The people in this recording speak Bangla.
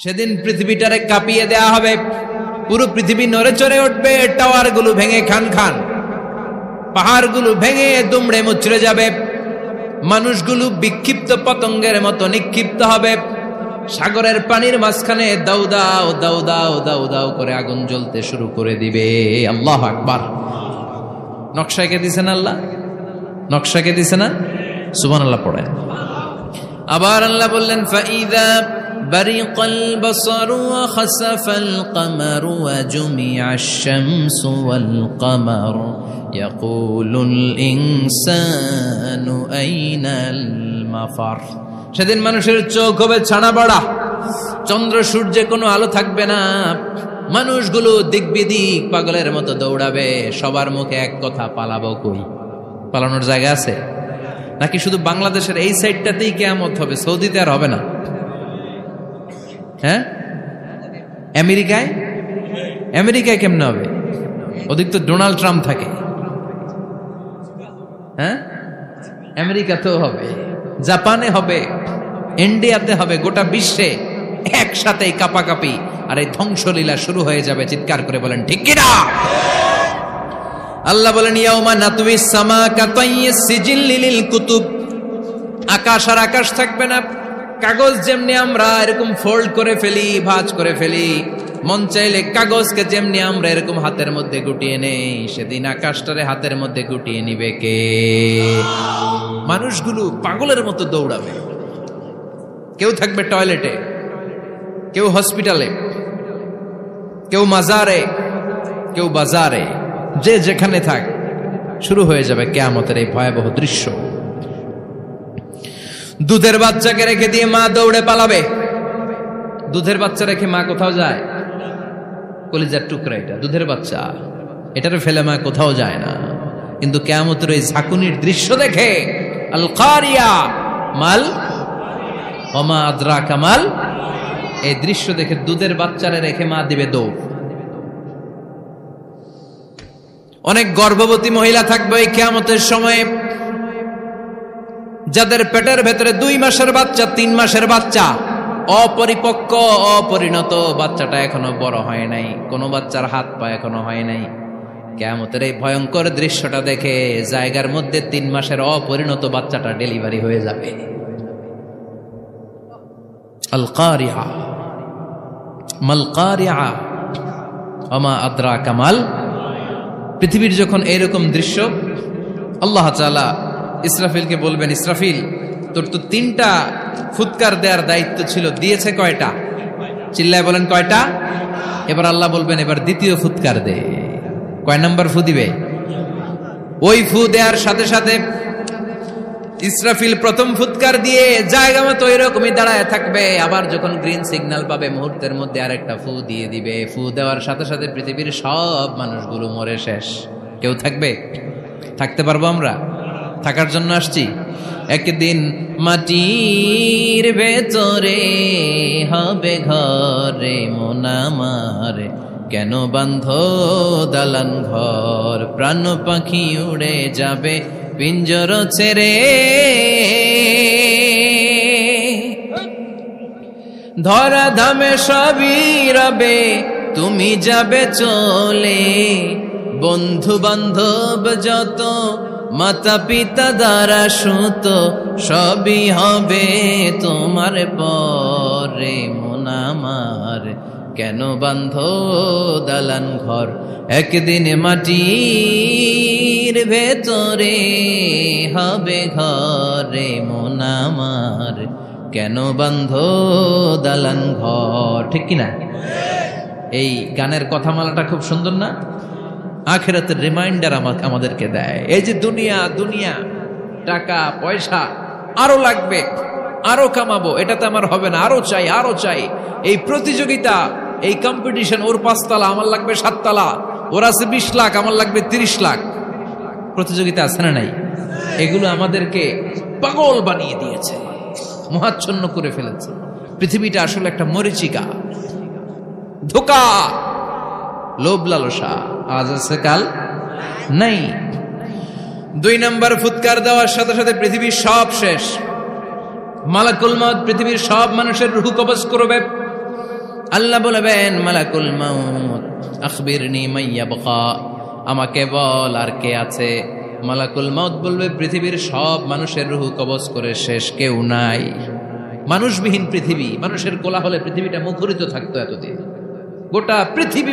সেদিন পৃথিবীটারে কাঁপিয়ে দেয়া হবে, পুরো পৃথিবী নড়ে চড়ে উঠবে, টাওয়ার গুলো ভেঙে খান খান, পাহাড় গুলো ভেঙে দুমড়ে মুচড়ে যাবে, মানুষগুলো বিক্ষিপ্ত পতঙ্গের মতো নিক্ষিপ্ত হবে, সাগরের পানির মাঝখানে দাউ দাউ দাউ দাউ দাউ দাউ করে আগুন জ্বলতে শুরু করে দিবে। আল্লাহু আকবার। নকশাকে দিছেন আল্লাহ, নকশাকে দিছে না? সুবহানাল্লাহ পড়েন। আবার আল্লাহ বললেন ফাইদা বারিকাল বাসারু ওয়া খাসাফাল কামারু ওয়া জুমিআশ শামসু ওয়াল কামারু ইয়াকুলুল ইনসানু আইনাল মাফার। সেদিন মানুষের চোখ হবে ছানা বড়া, চন্দ্র সূর্যে কোনো আলো থাকবে না, মানুষগুলো দিক বিদিক পাগলের মতো দৌড়াবে, সবার মুখে এক কথা, পালাবো কই? পালানোর জায়গা আছে নাকি শুধু বাংলাদেশের এই সাইডটাতেই কিয়ামত হবে? সৌদিতে আর হবে না? হ্যাঁ, আমেরিকায়? আমেরিকায় কেমনে হবে? ওদিক তো ডোনাল্ড ট্রাম্প থাকে। হ্যাঁ, আমেরিকাতেও হবে, জাপানে হবে, ইন্ডিয়াতে হবে, গোটা বিশ্বে একসাথে কাপাকাপি আর এই ধ্বংসলীলা শুরু হয়ে যাবে। চিৎকার করে বলেন ঠিক কিনা? আল্লাহ বলেন ইয়াউমা নাতুইস সামা কাতাইয়িস সিজিল্লি লিল কুতুব। আকাশ আর আকাশ থাকবে না, কাগজ যেমনি আমরা এরকম ফোল্ড করে ফেলি, ভাঁজ করে ফেলি, মন চাইলে কাগজকে যেমনি আমরা এরকম হাতের মধ্যে গুটিয়ে নেই, সেদিন আকাশটারে হাতের মধ্যে গুটিয়ে নিবে কে? মানুষগুলো পাগলের মতো দৌড়াবে। কেউ থাকবে টয়লেটে, কেউ হসপিটালে, কেউ মাজারে, কেউ বাজারে, যে যেখানে থাক, শুরু হয়ে যাবে কিয়ামতের এই ভয়াবহ দৃশ্য। দুধের বাচ্চাকে রেখে দিয়ে মা দৌড়ে পালাবে। দুধের বাচ্চা রেখে মা কোথাও যায়? কলিজার টুকরা এটা, দুধের বাচ্চা, এটারে ফেলে মা কোথাও যায় না। কিন্তু কিয়ামতের এই ঝাঁকুনির দৃশ্য দেখে, আল কারিয়া মাল ওমা আদরাকা মাল, এই দৃশ্য দেখে দুধের বাচ্চারে রেখে মা দিবে দৌড়। অনেক গর্ভবতী মহিলা থাকবে এই কিয়ামতের সময়ে, যাদের পেটের ভেতরে 2 মাসের বাচ্চা, 3 মাসের বাচ্চা, অপরিপক্ক অপরিণত, বাচ্চাটা এখনো বড় হয় নাই, কোনো বাচ্চার হাত পা এখনো হয় নাই। কিয়ামতের এই ভয়ঙ্কর দৃশ্যটা দেখে জায়গার মধ্যে 3 মাসের অপরিণত বাচ্চাটা ডেলিভারি হয়ে যাবে। আল কারিয়া মাল কারিয়া ওমা আদরাকা মাল। পৃথিবীর যখন এরকম দৃশ্য, আল্লাহ তাআলা ইসরাফিলকে বলবেন, ইসরাফিল তোর তো 3টা ফুৎকার দেওয়ার দায়িত্ব ছিল, দিয়েছে কয়টা? চিল্লায় বলেন কয়টা? এবার আল্লাহ বলবেন এবার দ্বিতীয় ফুৎকার দে। কয় নাম্বার ফু দিবে? ওই ফু দেওয়ার সাথে সাথে ইসরাফিল প্রথম ফুৎকার দিয়ে জায়গা মতো এরকমই দাঁড়ায় থাকবে, আবার যখন গ্রিন সিগন্যাল পাবে মুহূর্তের মধ্যে আরেকটা ফু দিয়ে দিবে। ফু দেওয়ার সাথে সাথে পৃথিবীর সব মানুষগুলো মরে শেষ। কেউ থাকবে? থাকতে পারবো আমরা? থাকার জন্য আসছি। একদিন মাটির ভেতরে হবে ঘরে মন আমার, কেন বান্ধ দালান ঘর, প্রাণ পাখি উড়ে যাবে পিঞ্জর ছেড়ে, ধরা ধামে সবই রবে তুমি যাবে চলে, বন্ধু বান্ধব যত মাতা পিতা দ্বারা সুত সবই হবে তোমার পরে মন আমার, কেন বান্ধ দালান ঘর, একদিন মাটির ভেতরে হবে ঘরে মন আমার, কেন বান্ধ দালান ঘর। ঠিক কিনা? এই গানের কথামালাটা খুব সুন্দর না? আখিরাতের রিমাইন্ডার আমাদেরকে দেয়। এই যে দুনিয়া দুনিয়া, টাকা পয়সা আরো লাগবে, আরো কামাবো, এটাতে আমার হবে না, আরো চাই আরো চাই। এই প্রতিযোগিতা, এই কম্পিটিশন, ওর 5 তলা আমার লাগবে 7 তলা, ওর আছে 20 লাখ আমার লাগবে 30 লাখ। প্রতিযোগিতা আছে না নাই? এগুলো আমাদেরকে পাগল বানিয়ে দিয়েছে, মোহাচ্ছন্ন করে ফেলেছে। পৃথিবীটা আসলে একটা মরিচিকা, ধোঁকা, লোভ লালসা, আজ আছে কাল নাই। 2 নম্বর ফুৎকার দেওয়ার সাথে সাথে পৃথিবীর সব শেষ। মালাকুল মউত পৃথিবীর সব মানুষের রূহ কবজ করবে। আল্লাহ বলবেন মালাকুল মাউত আখবিরনি মাইয়াবকা, আমাকে বল আর কে আছে। মালাকুল মাউত বলবে পৃথিবীর সব মানুষের রূহ কবজ করে শেষ, কেউ নাই। মানুষবিহীন পৃথিবী, মানুষের কোলাহলে পৃথিবীটা মুখরিত থাকতো এতদিন। গোটা পৃথিবী